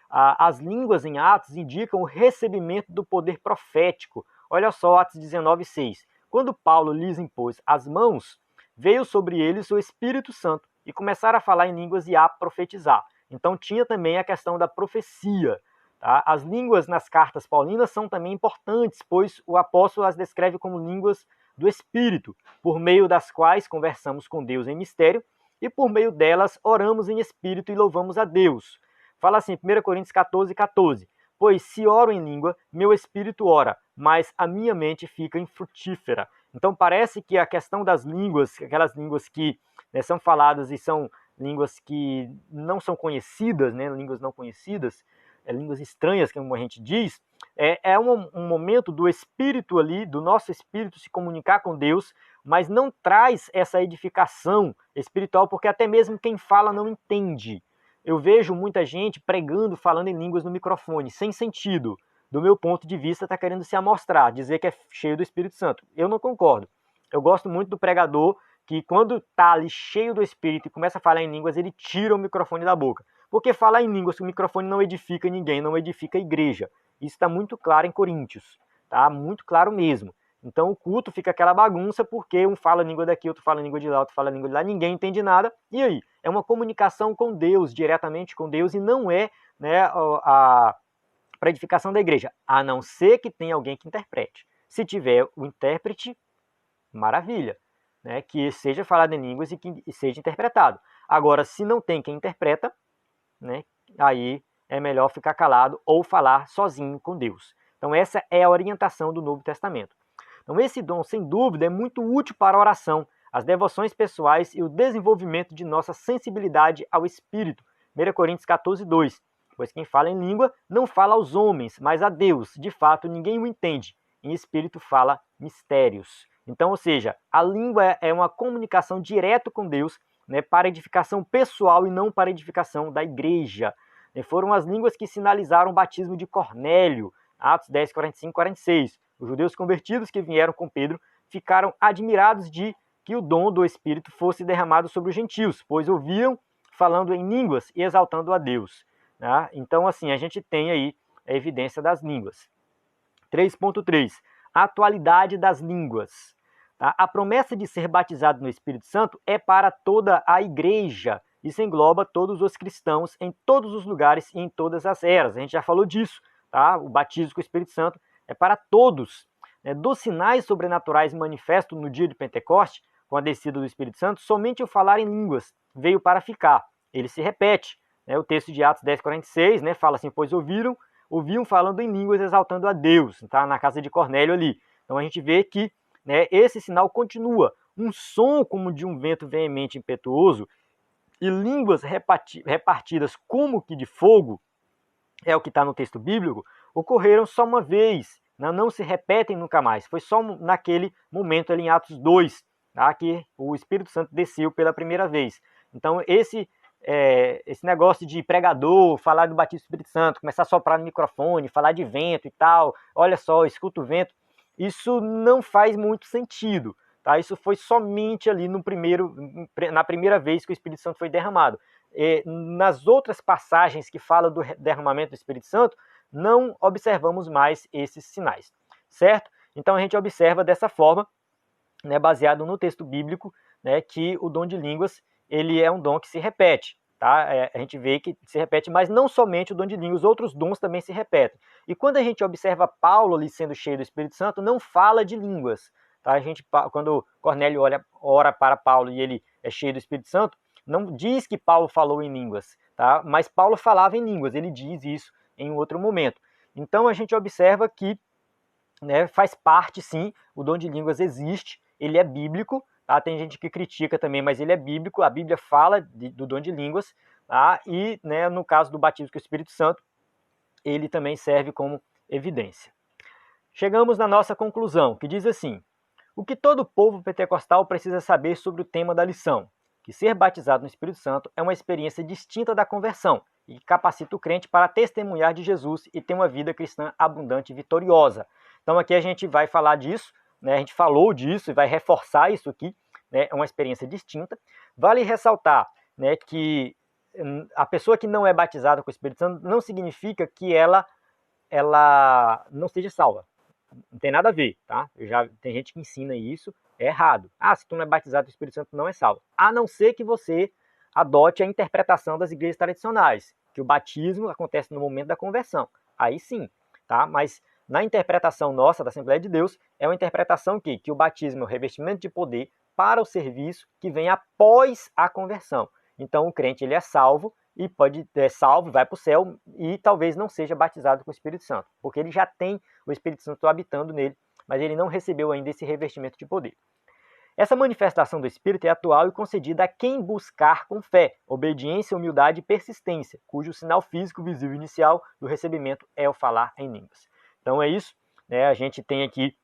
As línguas em Atos indicam o recebimento do poder profético. Olha só, Atos 19:6. Quando Paulo lhes impôs as mãos, veio sobre eles o Espírito Santo e começaram a falar em línguas e a profetizar. Então tinha também a questão da profecia. Tá? As línguas nas cartas paulinas são também importantes, pois o apóstolo as descreve como línguas do Espírito, por meio das quais conversamos com Deus em mistério e por meio delas oramos em Espírito e louvamos a Deus. Fala assim, 1 Coríntios 14:14. Pois se oro em língua, meu espírito ora, mas a minha mente fica infrutífera. Então parece que a questão das línguas, aquelas línguas que, né, são faladas e são línguas que não são conhecidas, né, línguas não conhecidas, línguas estranhas, como a gente diz, é um momento do espírito ali, do nosso espírito se comunicar com Deus, mas não traz essa edificação espiritual, porque até mesmo quem fala não entende. Eu vejo muita gente pregando, falando em línguas no microfone, sem sentido. Do meu ponto de vista, está querendo se amostrar, dizer que é cheio do Espírito Santo. Eu não concordo. Eu gosto muito do pregador que, quando está ali cheio do Espírito e começa a falar em línguas, ele tira o microfone da boca. Porque falar em línguas, o microfone não edifica ninguém, não edifica a igreja. Isso está muito claro em Coríntios, tá? Muito claro mesmo. Então o culto fica aquela bagunça porque um fala a língua daqui, outro fala a língua de lá, outro fala a língua de lá, ninguém entende nada. E aí? É uma comunicação com Deus, diretamente com Deus, e não é, né, para edificação da igreja, a não ser que tenha alguém que interprete. Se tiver o intérprete, maravilha, né, que seja falado em línguas e que seja interpretado. Agora, se não tem quem interpreta, né, aí é melhor ficar calado ou falar sozinho com Deus. Então essa é a orientação do Novo Testamento. Então esse dom, sem dúvida, é muito útil para a oração, as devoções pessoais e o desenvolvimento de nossa sensibilidade ao Espírito. 1 Coríntios 14:2. Pois quem fala em língua não fala aos homens, mas a Deus. De fato, ninguém o entende. Em espírito fala mistérios. Então, ou seja, a língua é uma comunicação direta com Deus, né, para edificação pessoal e não para edificação da igreja. E foram as línguas que sinalizaram o batismo de Cornélio, Atos 10, 45, 46. Os judeus convertidos que vieram com Pedro ficaram admirados de que o dom do Espírito fosse derramado sobre os gentios, pois ouviam falando em línguas e exaltando a Deus. Tá? Então, assim, a gente tem aí a evidência das línguas. 3.3. A atualidade das línguas. Tá? A promessa de ser batizado no Espírito Santo é para toda a igreja. Isso engloba todos os cristãos em todos os lugares e em todas as eras. A gente já falou disso. Tá? O batismo com o Espírito Santo é para todos. Dos sinais sobrenaturais manifestos no dia de Pentecoste, com a descida do Espírito Santo, somente o falar em línguas veio para ficar. Ele se repete. O texto de Atos 10:46, né, fala assim, pois ouviam falando em línguas, exaltando a Deus, tá? Na casa de Cornélio ali. Então a gente vê que, né, esse sinal continua. Um som como de um vento veemente e impetuoso e línguas repartidas como que de fogo, é o que está no texto bíblico, ocorreram só uma vez, não se repetem nunca mais. Foi só naquele momento ali em Atos 2, tá, que o Espírito Santo desceu pela primeira vez. Então esse negócio de pregador, falar do batismo do Espírito Santo, começar a soprar no microfone, falar de vento e tal, olha só, escuta o vento, isso não faz muito sentido. Tá? Isso foi somente ali na primeira vez que o Espírito Santo foi derramado. Nas outras passagens que falam do derramamento do Espírito Santo, não observamos mais esses sinais, certo? Então a gente observa dessa forma, né, baseado no texto bíblico, né, que o dom de línguas ele é um dom que se repete. tá? A gente vê que se repete, mas não somente o dom de línguas, outros dons também se repetem. E quando a gente observa Paulo ali sendo cheio do Espírito Santo, não fala de línguas, tá? Quando Cornélio ora para Paulo e ele é cheio do Espírito Santo, não diz que Paulo falou em línguas, tá? Mas Paulo falava em línguas, ele diz isso em um outro momento. Então a gente observa que, né, faz parte sim, o dom de línguas existe, ele é bíblico, tá? Tem gente que critica também, mas ele é bíblico, a Bíblia fala do dom de línguas, tá? E, né, no caso do batismo com o Espírito Santo, ele também serve como evidência. Chegamos na nossa conclusão, que diz assim: o que todo povo pentecostal precisa saber sobre o tema da lição, que ser batizado no Espírito Santo é uma experiência distinta da conversão e que capacita o crente para testemunhar de Jesus e ter uma vida cristã abundante e vitoriosa. Então aqui a gente vai falar disso, né? A gente falou disso e vai reforçar isso aqui, né? É uma experiência distinta. Vale ressaltar, né, que a pessoa que não é batizada com o Espírito Santo não significa que ela não seja salva. Não tem nada a ver, tá? Tem gente que ensina isso, é errado. Ah, se tu não é batizado com o Espírito Santo, não é salvo. A não ser que você adote a interpretação das igrejas tradicionais, que o batismo acontece no momento da conversão. Aí sim, tá? Mas na interpretação nossa da Assembleia de Deus, é uma interpretação que o batismo é o revestimento de poder para o serviço que vem após a conversão. Então o crente ele é salvo e pode ser salvo, vai para o céu e talvez não seja batizado com o Espírito Santo, porque ele já tem o Espírito Santo habitando nele, mas ele não recebeu ainda esse revestimento de poder. Essa manifestação do Espírito é atual e concedida a quem buscar com fé, obediência, humildade e persistência, cujo sinal físico visível inicial do recebimento é o falar em línguas. Então é isso, né? A gente tem aqui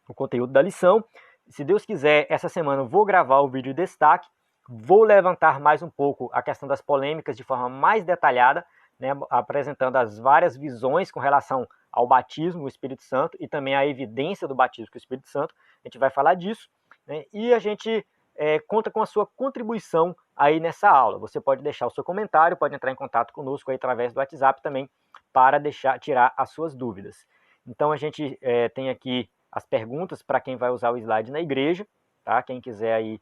o conteúdo da lição. Se Deus quiser, essa semana eu vou gravar o vídeo de destaque, vou levantar mais um pouco a questão das polêmicas de forma mais detalhada, né, apresentando as várias visões com relação ao batismo com o Espírito Santo e também a evidência do batismo com o Espírito Santo. A gente vai falar disso, né, e a gente conta com a sua contribuição aí nessa aula. Você pode deixar o seu comentário, pode entrar em contato conosco aí através do WhatsApp também para tirar as suas dúvidas. Então a gente tem aqui as perguntas para quem vai usar o slide na igreja, tá? Quem quiser aí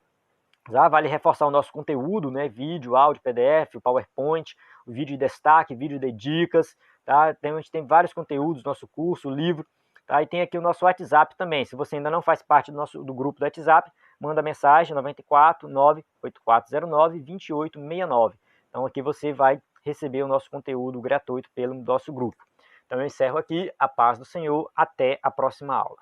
usar, vale reforçar o nosso conteúdo, né? Vídeo, áudio, PDF, o PowerPoint, o vídeo de destaque, vídeo de dicas, tá? A gente tem vários conteúdos, nosso curso, o livro, tá? E tem aqui o nosso WhatsApp também. Se você ainda não faz parte do grupo do WhatsApp, manda mensagem 94 98409 2869. Então aqui você vai receber o nosso conteúdo gratuito pelo nosso grupo. Então eu encerro aqui, a paz do Senhor, até a próxima aula.